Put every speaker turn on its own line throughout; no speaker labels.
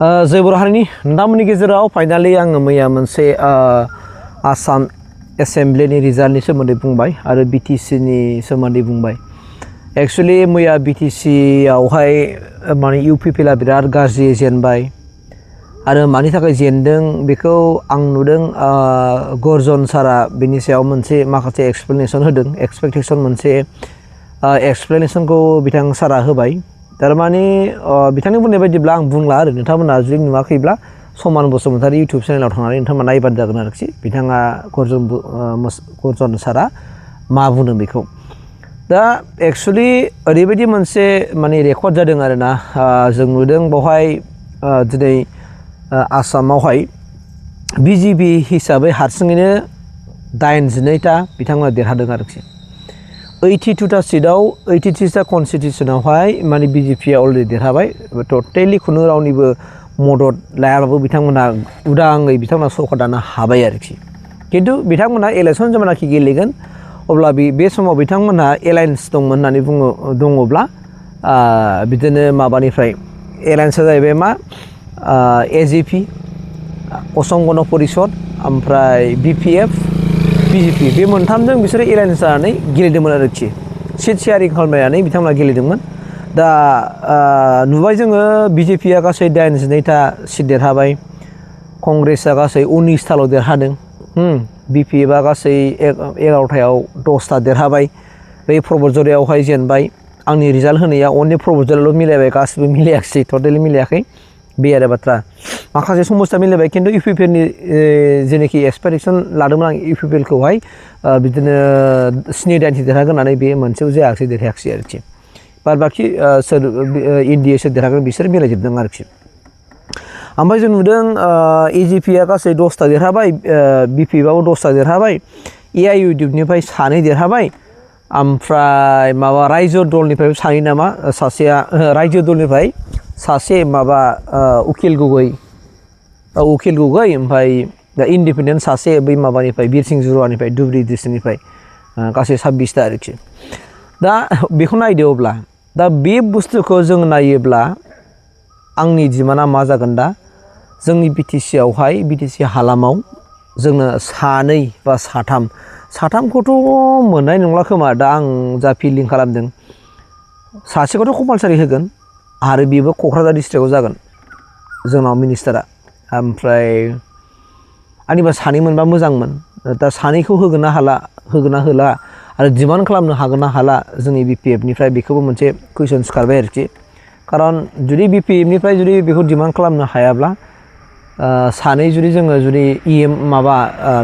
जय बर' हारिनि नोंथांमोननि गेजेराव फाइनालि आङो मैया मोनसे आसाम एसेम्ब्लिनि रिजाल्टनि सोमोन्दै बुंबाय आरो बिटिसिनि सोमोन्दै बुंबाय। एक्चुअलि मैया बिटिसियावहाय माने इउपिपिएलआ बिराद गाज्रि जेनबाय आरो मानि थाखाय जेनदों बेखौ आं नुदों गर्जन सारा बिनि सायाव मोनसे माखासे एक्सप्लेनेसन होदों। एक्सपेक्टेसन मोनसे एक्सप्लेनेसनखौ बिथां सारा होबाय। थारमाने बिथांनि बुंनाय बायदिब्ला आं बुंला आरो नोंथांमोना जुदि नुवाखैब्ला समान बसुमतारी इउटुब चेनेलाव थांनानै नोंथांमोना नायबानो जागोन आरोखि बिथाङा गर्जन सारा मा बुंदों बेखौ। दा एक्चुअलि ओरैबायदि मोनसे माने रेकर्ड जादों आरोना जों नुदों बेवहाय दिनै आसामावहाय बिजेपि हिसाबै हारसिङैनो 82टा बिथांमोना देरहादों आरोखि। 82टा सिटआव 83टा कनस्टिटिउसनावहाय माने बिजेपिया अलरेडि देरहाबाय। टटेलि खुनु रावनिबो मदद लायाबाबो बिथांमोना उदाङै बिथांमोना सरकार दानो हाबाय आरोखि। खिन्थु बिथांमोना इलेक्सन जेब्लानाखि गेलेगोन अब्ला बे समाव बिथांमोनहा एलायन्स दंमोन होननानै दङब्ला बिदिनो माबानिफ्राय एलायन्सआ जाहैबाय मा एजेपि, असम गण परिषद ओमफ्राय बिपिएफ, बिजेपि बे मोनथामजों बिसोरो एलायन्स जानानै गेलेदोंमोन आरोखि। सिट शेयारिं खालामलायनानै बिथांमोना गेलेदोंमोन। दा नुबाय जोङो बिजेपिया गासै 82टा सिट देरहाबाय, कंग्रेसआ गासै 19टाल' देरहादों, बिपिएफआ गासै 11टायाव 10टा देरहाबाय। बै प्रबतझरियावहाय जेनबाय। आंनि रिजाल्ट होनाया अनलि प्रबतझरियावल' मिलायबाय, गासिबो मिलायाखिसै, टटेलि मिलायाखै बे आरो बाथ्रा। माखासे समस्या मिलायबाय खिन्थु इउपिपिएलनि जेनाखि एक्सपेक्टेसन लादोंमोन आं इउपिपिएलखौहाय बिदिनो 7-8 देरहागोन होननानै बे मोनसेयाव देरहायाखिसै आरोखि। बाद बाखि सोर इन्डिया सोर देरहागोन बिसोर मिलायजोबदों आरोखि। ओमफ्राय जों नुदों एजेपिया गासै 10टा देरहाबाय, बिपिएफआबो 10टा देरहाबाय, एआइइउडिएफनिफ्राय 2 देरहाबाय, ओमफ्राय माबा रायजो दलनिफ्राय 2 नामा सासेया रायजो दलनिफ्राय सासे माबा उकिल गगৈ ओमफ्राय दा इन्डिपेन्डेन्ट सासे बै माबानिफ्राय बिरसिं जुरुवानिफ्राय धुबुरी डिस्ट्रिक्टनिफ्राय गासै 26टा आरोखि। दा बेखौ नायदो अब्ला दा बे बुस्थुखौ जों नायोब्ला आंनि डिमान्डआ मा जागोन दा जोंनि बिटिसियावहाय बिटिसि हालामाव जोंनो 2 बा 3खौथ' मोननाय नंला खोमा। दा आं जा फिलिं खालामदों सासेखौथ' कम्पालसारि होगोन आरो बेबो क'क्राझार डिस्ट्रिक्टआव जागोन जोंनाव मिनिस्टारा। ओमफ्राय आंनिबा 2 मोनबा मोजांमोन। दा 2खौ होगोन ना होला आरो डिमान्ड खालामनो हागोन ना हाला जोंनि बिपिएफनिफ्राय बेखौबो मोनसे कुइसन सिखारबाय आरोखि। खारन जुदि बिपिएफनिफ्राय जुदि बेखौ डिमान्ड खालामनो हायाब्ला 2 जुदि माबा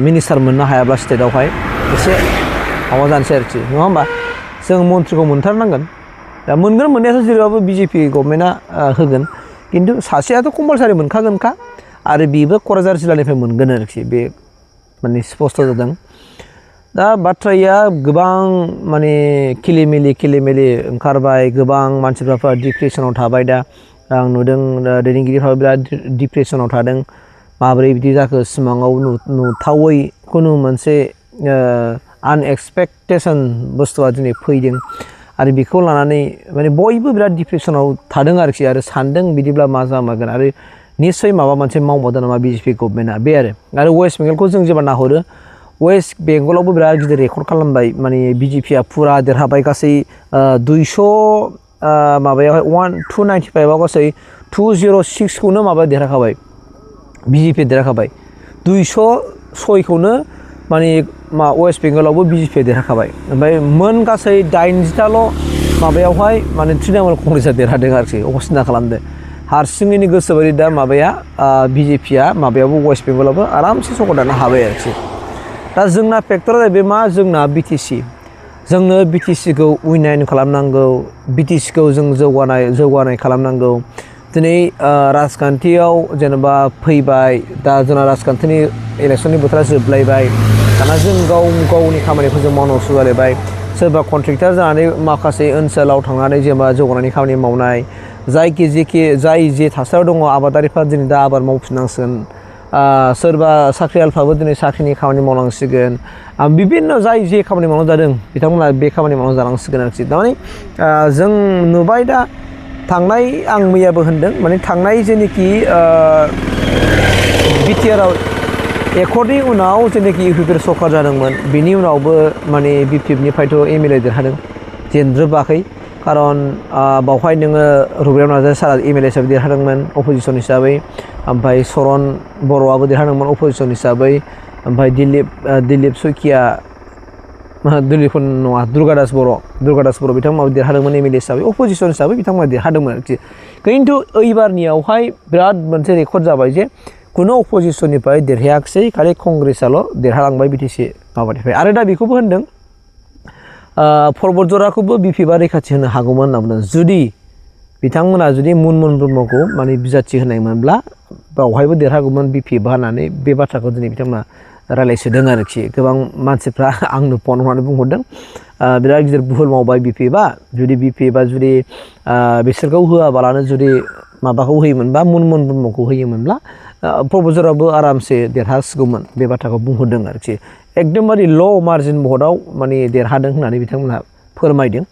मिनिस्टार मोननो हायाब्ला स्टेटआवहाय एसे माबा जानोसै आरोखि, नङा होमबा? जों मन्थ्रिखौ मोनथारनांगोन। दा मोननायाथ' जेरैबाबो बिजेपि गभर्नमेन्टआ होगोन खिन्थु सासेयाथ' कम्पालसारि मोनखागोनखा आरो बेबो क'क्राझार जिल्लानिफ्राय मोनगोन आरोखि। बे माने स्पस्ट जादों। दा बाथ्राया गोबां माने खिलिमेलि ओंखारबाय, गोबां मानसिफ्रा डिप्रेसनाव थाबाय। दा आं नुदों दैदेनगिरिफ्राबो बिराद डिप्रेसनाव थादों। माबोरै बिदि जाखो सिमाङाव नुथावै खुनु मोनसे आनएक्सपेक्टेसन बुस्थुआ दिनै फैदों आरो बेखौ लानानै माने बयबो बिराद डिप्रेसनाव थादों आरोखि आरो सानदों बिदिब्ला मा जामारगोन आरो निस्सय माबा मोनसे मावबावदों नामा बिजेपि गभर्नमेन्टआ बे आरो वेस्ट बेंगलखौ जों जेब्ला नाहरो वेस्ट बेंगलावबो बिराद गिदिर रेकर्ड खालामबाय। माने बिजेपिया फुरा देरहाबाय गासै 295आव गासै 206खौनो माबा देरहाखाबाय, बिजेपि देरहाखाबाय। 206खौनो माने वेस्ट बेंगलावबो बिजेपिया देरहाखाबाय। ओमफ्राय गासै 80टाल' माबायावहाय माने तृणमूल कंग्रेसआ देरहादों आरोखि। सिन्था खालामदो हारसिङैनो गोसोबायदि दा माबाया बिजेपिया माबायावबो वेस्ट बेंगलावबो आरामसे सरकार दानो हाबाय आरोखि। दा जोंना फेक्टरा जाहैबाय मा जोंना बिटिसि। जोंनो बिटिसिखौ उइनायन खालामनांगौ, बिटिसिखौ जों जौगानाय खालामनांगौ। दिनै राजखान्थियाव जेनेबा फैबाय, दा जोंना राजखान्थिनि इलेक्सननि बोथोरा जोबलायबाय, दाना जों गावनि खामानिखौ जों मावनांगौ जालायबाय। सोरबा कन्ट्रेक्टर जानानै माखासे ओनसोलाव थांनानै जेनेबा जौगानायनि खामानि मावनाय, जाय जे थासारियाव दङ आबादारिफ्रा दिनै दा आबाद मावफिननांसिगोन, सोरबा साख्रियालफ्राबो दिनै साख्रिनि खामानि मावनांसिगोन, बिभिन्न जाय जे खामानि मावनानै जादों बिथांमोना बे खामानि मावनानै जानांसिगोन आरोखि। थारमाने जों नुबाय दा थांनाय आं मैयाबो होनदों माने थांनाय जेनेखि बिटिआरआव एकर्डनि उनाव जेनेखि इउपिपिएल सरकार जादोंमोन बिनि उनावबो माने बिपिएफनिफ्रायथ' एमएलए देरहादों जेनद्रोबाखै खारन बावहाय नोङो रुबेल नार्जारि सारा एमएलए हिसाबै देरहादोंमोन अपोजिसन हिसाबै ओमफ्राय सरन बर'आबो देरहादोंमोन अपोजिसन हिसाबै ओमफ्राय दिलीप सैखिया दिलीप नङा दुर्गादास बर' बिथांमोनाबो देरहादोंमोन एमएलए हिसाबै अपोजिसन हिसाबै बिथांमोना देरहादोंमोन आरोखि खिन्थु ओइबारनियावहाय बिराद मोनसे रेकर्ड जाबाय जे खुनु अपोजिसननिफ्राय देरहायाखिसै खालि कंग्रेसआल' देरहालांबाय बिटिसि माबानिफ्राय आरो दा बेखौबो होनदों परबतजराखौबो बिपिएफआ रैखाथि होनो हागौमोन होनना बुंदों जुदि बिथांमोना जुदि मुनमुन ब्रह्मखौ माने बिजाथि होनायमोनब्ला बावहायबो देरहागौमोन बिपिएफआ होननानै बे बाथ्राखौ दिनै बिथांमोना रायलायसोदों आरोखि गोबां मानसिफ्रा आंनो फन हरनानै बुंहरदों बिराद गिदिर भुल मावबाय बिपिएफआ जुदि बिसोरखौ होआबालानो जुदि माबाखौ होयोमोनबा मुनमुन ब्रह्मखौ होयोमोनब्ला परबतजराबो आरामसे देरहासिगौमोन बे बाथ्राखौ बुंहरदों आरोखि एकदमबारे ल' मार्जिन भटआव माने देरहादों होननानै बिथांमोनहा फोरमायदों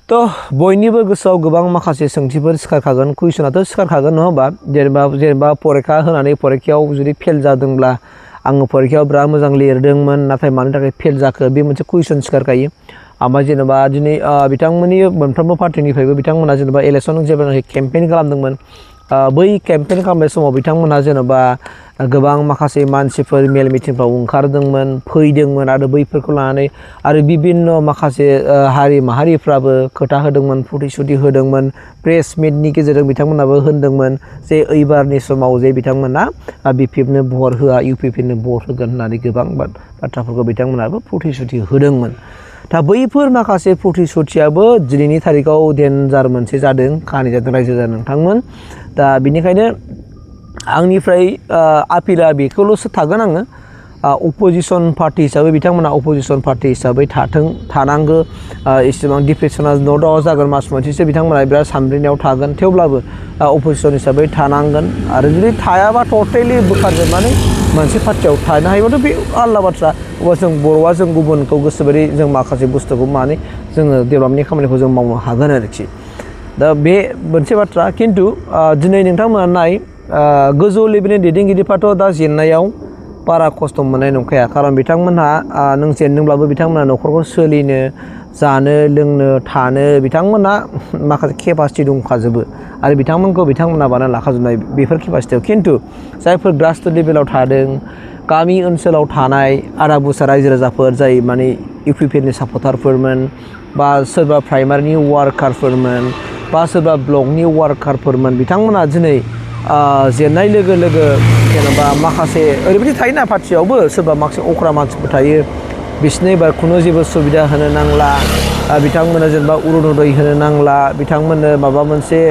थ' बयनिबो गोसोआव गोबां माखासे सोंथिफोर सिखारखागोन कुइसनाथ' सिखारखागोन नङा होमबा जेनेबा फरिखा होनानै फरिखायाव जुदि फेल जादोंब्ला आङो फरिखायाव बिराद मोजां लिरदोंमोन नाथाय मानि थाखाय फेल जाखो बे मोनसे कुइसन सिखारखायो ओमफ्राय जेनेबा दिनै बिथांमोननि मोनफ्रोमबो पार्टिनिफ्रायबो बिथांमोना जेनेबा इलेक्सन जेब्लानाखि केम्पेइन खालामदोंमोन बै केम्पेइन खालामनाय समाव बिथांमोनहा जेनेबा गोबां माखासे मानसिफोर मेल मिटिंफ्राव ओंखारदोंमोन फैदोंमोन आरो बैफोरखौ लानानै आरो बिभिन्न माखासे हारि माहारिफ्राबो खोथा होदोंमन प्रतिश्रुति होदोंमोन प्रेस मिटनि गेजेरजों बिथांमोनाबो होनदोंमोन जे ओइबारनि समाव जे बिथांमोना बिपिएफनो भट होआ इउपिपिएलनो भट होगोन होननानै गोबां बाथ्राफोरखौ बिथांमोनाबो प्रतिश्रुति होदोंमोन दा बैफोर माखासे प्रतिश्रुतियाबो दिनैनि थारिखआव डेन्जार मोनसे जादों काहानि जादों रायजो जादों नोंथांमोन दा बेनिखायनो आंनिफ्राय आपिला बेखौल'सो थागोन आङो अपोजिसन पार्टि हिसाबै बिथांमोना अपोजिसन पार्टि हिसाबै थानांगौ इसेबां डिप्रेसना न' दाउट जागोन मास मोनसेसो बिथांमोना बिराद सानब्रेनायाव थागोन थेवब्लाबो अपोजिसन हिसाबै थानांगोन आरो जुदि थायाबा टटेलि बोखारजोबनानै मोनसे पार्टियाव थानो हायोबाथ' बे आलादा बाथ्रा अब्ला जों बर'आ जों गुबुनखौ गोसोबायदि जों माखासे बुस्थुखौ माने जोङो डेभेलपमेन्टनि खामानिखौ जों मावनो हागोन आरोखि दा बे मोनसे बाथ्रा खिन्थु दिनै नोंथांमोना नाय गोजौ लेभेलनि दैदेनगिरिफ्राथ' दा जेननायाव बारा खस्थ' मोननाय नंखाया खारन बिथांमोनहा नों जेनदोंब्लाबो बिथांमोना न'खरखौ सोलिनो जानो लोंनो थानो बिथांमोना माखासे केपासिटि दंखाजोबो आरो बिथांमोना बानायना लाखाजोबनाय बेफोर केपासिटियाव खिन्थु जायफोर ग्रासरुट लेभेलाव थादों गामि ओनसोलाव थानाय आदा बुसा रायजो राजाफोर जाय माने इउपिपिएलनि सापर्टारफोरमोन बा सोरबा प्राइमारिनि वार्कारफोरमोन बा सोरबा ब्लकनि वार्कारफोरमोन बिथांमोना दिनै जेननाय लोगो लोगो जेनेबा माखासे ओरैबायदि थायोना पार्टियावबो सोरबा माखासे अख्रा मानसिफोर थायो बिसोरनो एबार खुनु जेबो सुबिदा होनो नांला बिथांमोननो जेनेबा अरुनदय होनो नांला बिथांमोननो माबा मोनसे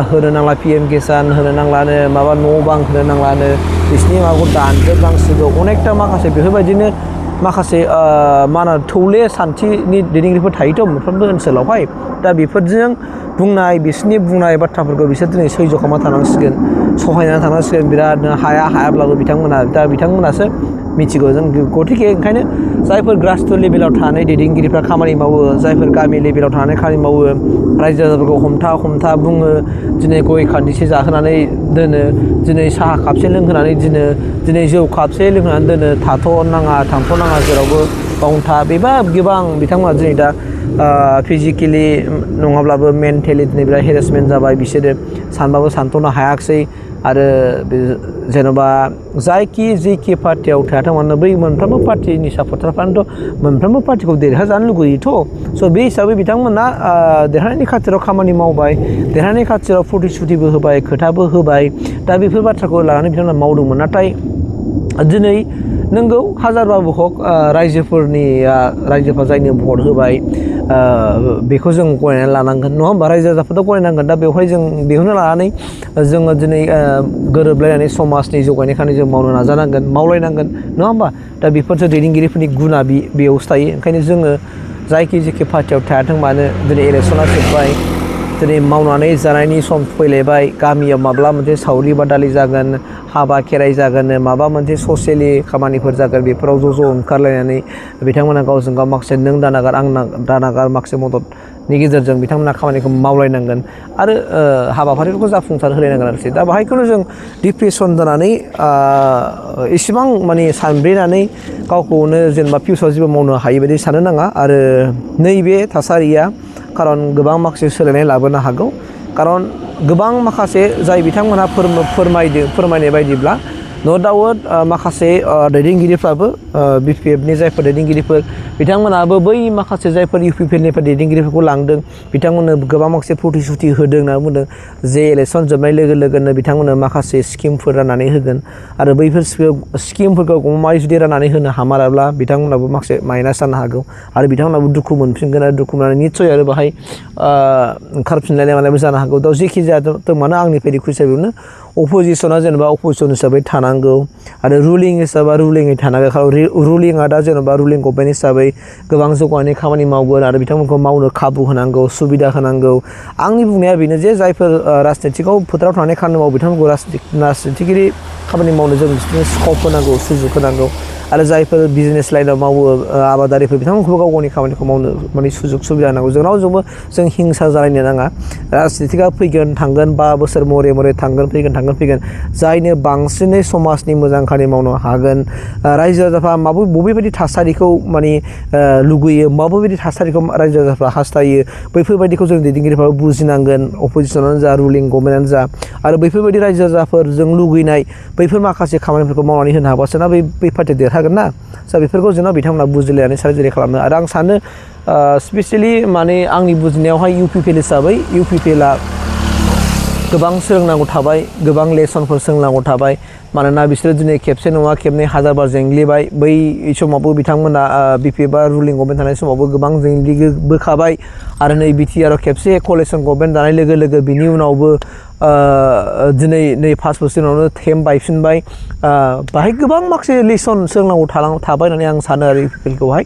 होनो नांला पिएम किसान होनो नांलानो माबा न' बां होनो नांलानो बिसोरनि माबाखौ दानजोबनांसिगौ अनेकथा माखासे बेफोरबायदिनो माखासे मा होनो थौले सान्थिनि दैदेनगिरिफोर थायोथ' मोनफ्रोमबो ओनसोलावहाय दा बेफोरजों बिसोरनि बुंनाय बाथ्राफोरखौ बिसोर दिनै सैज' खालामना थानांसिगोन सहायनानै थानांसिगोन बिरादनो हायाब्लाबो बिथांमोनासो मिथिगौ जों गथिखे ओंखायनो जायफोर ग्रासरुट लेभेलाव थानाय दैदेनगिरिफ्रा खामानि मावो जायफोर गामि लेभेलाव थानानै खामानि मावो रायजो राजाफोरखौ हमथा बुङो दिनै गय खान्दिसे जाहोनानै दोनो दिनै साहा कापसे लोंहोनानै दिनै जौ कापसे लोंहोनानै दोनो थांथ' नाङा जेरावबो बावनो था बेबा गोबां बिथांमोना दिनै दा फिजिकेलि नङाब्लाबो मेन्टेलि दिनै बिराद हेरेसमेन्ट जाबाय बिसोरो सानबाबो सानथ'नो हायाखिसै आरो जेन'बा जेखि पार्टियाव थायाथों मानो बै मोनफ्रोमबो पार्टिनि सापर्टारफ्रानोथ' मोनफ्रोमबो पार्टिखौ देरहाजानो लुगैयोथ' स' बे हिसाबै बिथांमोना देरहानायनि खाथिराव खामानि मावबाय देरहानायनि खाथिराव प्रतिश्रुतिबो होबाय खोथाबो होबाय दा बेफोर बाथ्राखौ लानानै बिथांमोना मावदोंमोन नाथाय दिनै नोंगौ हाजारबाबो हक रायजोफ्रा जायनो भट होबाय बेखौ जों गनायनानै लानांगोन नङा होमबा रायजो राजाफ्राथ' गनायनांगोन दा बेवहाय जों बेखौनो लानानै जोङो दिनै गोरोबलायनानै समाजनि जौगानायखाय जों मावनो नाजानांगोन मावलायनांगोन नङा होमबा दा बेफोरसो दैदेनगिरिफोरनि गुना बेयावसो थायो ओंखायनो जोङो जेखि पार्टियाव थायाथों मानो दिनै इलेक्सना जोब्बाय दिनै मावनानै जानायनि सम फैलायबाय गामियाव माब्ला मोनसे सावरि बादालि जागोन हाबा खेराइ जागोन माबा मोनसे ससियेलि खामानिफोर जागोन बेफोराव ज' ओंखारलायनानै बिथांमोना गावजों गाव माखासे नों दानागार आं दानागार माखासे मददनि गेजेरजों बिथांमोना खामानिखौ मावलायनांगोन आरो हाबाफारिफोरखौ जाफुंसार होलायनांगोन आरोखि दा बाहायखौनो जों डिप्रेसन जानानै इसेबां माने सानब्रेनानै गावखौनो जेनेबा फिउचाराव जेबो मावनो हायि बायदि साननो नाङा आरो नैबे थासारिया खारन गोबां माखासे सोलायनाय लाबोनो हागौ खारन गोबां माखासे जाय बिथांमोनहा फोरमायनाय बायदिब्ला न' डाउट माखासे दैदेनगिरिफ्राबो BPFनि जायफोर दैदेनगिरिफोर बिथांमोनाबो बै माखासे जायफोर UPPनिफ्राय दैदेनगिरिफोरखौ लांदों बिथांमोननो गोबां माखासे प्रतिश्रुति होदों होनना बुंदों जे इलेक्सन जोबनाय लोगो लोगोनो बिथांमोननो माखासे स्किमफोर राननानै होगोन आरो बैफोर स्किमफोरखौ गमामायै जुदि राननानै होनो हामाराब्ला बिथांमोनाबो माखासे माइनास जानो हागौ आरो बिथांमोनाबो दुखु मोनफिनगोन आरो दुखु मोननानै निस्सय आरो बाहाय ओंखारफिनलायनाय मानायबो जानो हागौ दा जेखि जादों मानो आंनिफ्राय रिकुवेस्ट बेयावनो अपोजिसना जेनेबा अपोजिसन हिसाबै थानांगौ आरो रुलिं हिसाबै रुलिङै थानांगौ रुलिङा दा जेनेबा रुलिं गभर्नमेन्ट हिसाबै गोबां जौगानायनि खामानि मावगोन आरो बिथांमोनखौ मावनो खाबु होनांगौ सुबिदा होनांगौ आंनि बुंनाया बेनो जे जायफोर राजनितिकआव फोथाराव थानानै खामानि मावो बिथांमोनखौ राजनितिगिरि खामानि मावनो जों बिसोरनो स्कप होनांगौ सुजुग होनांगौ आरो जायफोर बिजनेस लाइनाव मावो आबादारिफोर बिथांमोनखौबो गाव गावनि खामानिखौ मावनो माने सुजुग सुबिदा होनांगौ जों रावजोंबो जों हिंसा जालायनो नाङा राजनितिकआ फैगोन थांगोन 5 बोसोर मरे थांगोन फैगोन जायनो बांसिनै समाजनि मोजां खामानि मावनो हागोन रायजो राजाफ्रा बबेबायदि थासारिखौ माने लुगैयो माबेबायदि थासारिखौ रायजो राजाफ्रा हास्थायो बैफोरबायदिखौ जों दैदेनगिरिफ्राबो बुजिनांगोन अपोजिसनानो जा रुलिं गभर्नमेन्टआनो जा आरो बैफोरबायदि रायजो राजाफोरजों लुगैनाय बैफोर माखासे खामानिफोरखौ मावनानै होनो हाबासो ना बै पार्टिया देरहागोन ना दा बेफोरखौ जोंनाव बिथांमोना बुजिलायनानै सार्जारि खालामनो आरो आं सानो स्पेसियेलि माने आंनि बुजिनायावहाय UPPL हिसाबै UPPLआ गोबां सोलोंनांगौ थाबाय गोबां लेसनफोर सोलोंनांगौ थाबाय मानोना बिसोरो दिनै खेबसे नङा खेबनै हाजारबार जेंग्लिबाय बै समावबो बिथांमोना BPF बा रुलिं गभर्नमेन्ट थानाय समावबो गोबां जेंग्लिबोखाबाय आरो नै BTR खेबसे कaliसन गभर्नमेन्ट दानाय लोगो लोगो बिनि उनावबो दिनै 5 बोसोरावनो टेम बायफिनबाय बाहाय गोबां माखासे लेसन सोलोंनांगौ थाबाय होननानै आं सानो आरो UPPLखौहाय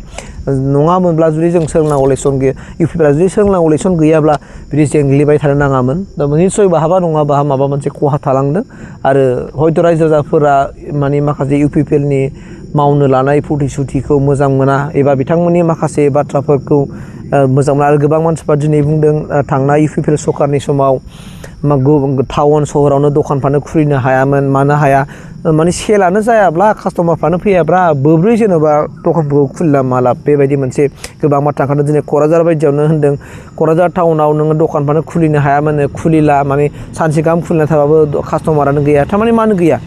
नङामोनब्ला जुदि जों सोलोंनांगौ लेसन गैया UPPLआ जुदि सोलोंनांगौ लेसन गैयाब्ला बिदि जेंग्लिबाय थानो नाङामोन दा निस्सय बहाबा नङा बहा माबा मोनसे खहा थालांदों आरो हयथ' रायजो राजाफोरा माने माखासे UPPLनि मावनो लानाय प्रतिश्रुतिखौ मोजां मोना एबा बिथांमोननि माखासे बाथ्राफोरखौ मोजां मोना आरो गोबां मानसिफ्रा दिनै बुंदों थांनाय UPPL सरकारनि समाव टाउन सहरावनो दखानफ्रानो खुलिनो हायामोन मानो हाया माने सेलानो जायाब्ला कास्टमारफ्रानो फैयाब्ला बोब्रै जेनेबा दखानफोरखौ खुलिला माला बेबायदि मोनसे गोबां बाथ्रा ओंखारदों दिनै क'क्राझार बायदियावनो होनदों क'क्राझार टाउनाव नोङो दखानफ्रानो खुलिनो हायामोन खुलिला माने सानसे गाहाम खुलिना थाबाबो कास्टमारानो गैया थारमाने मानो गैया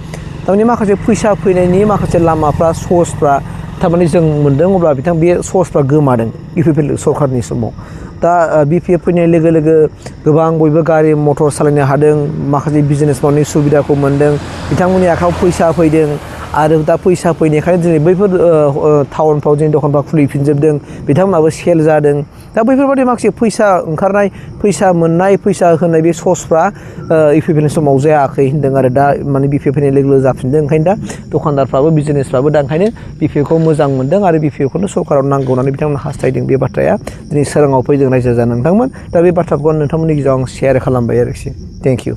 थारमाने माखासे फैसा फैनायनि माखासे लामाफ्रा सर्सफ्रा थारमाने जों मोन्दों अब्ला बे सर्सफ्रा गोमादों UPPL सरकारनि समाव दा BPF फैनाय लोगो लोगो गोबां बयबो गारि मटर सालायनो हादों माखासे बिजनेस मावनायनि सुबिदाखौ मोन्दों बिथांमोननि आखायाव फैसा फैदों आरो दा फैसा फैनायखायनो दिनै बैफोर टाउनफ्राव जोंनि दखानफ्रा खुलिफिनजोबदों बिथांमोनाबो सेल जादों दा बैफोरबायदि माखासे फैसा ओंखारनाय फैसा मोननाय फैसा होनाय बे सर्सफ्रा UPPLनि समाव जायाखै होनदों आरो दा माने BPF फैनाय लोगो लोगो जाफिनदों ओंखायनो दा दखानदारफ्राबो बिजनेसफ्राबो दा ओंखायनो BPFखौ मोजां मोनदों आरो BPFखौनो सरकाराव नांगौ होननानै बिथांमोना हास्थायदों बे बाथ्राया दिनै सोराङाव फैदों रायजो राजा नोंथांमोन दा बे बाथ्राखौ नोंथांमोननि गेजेराव आं शेयार खालामबाय आरोखि थेंक इउ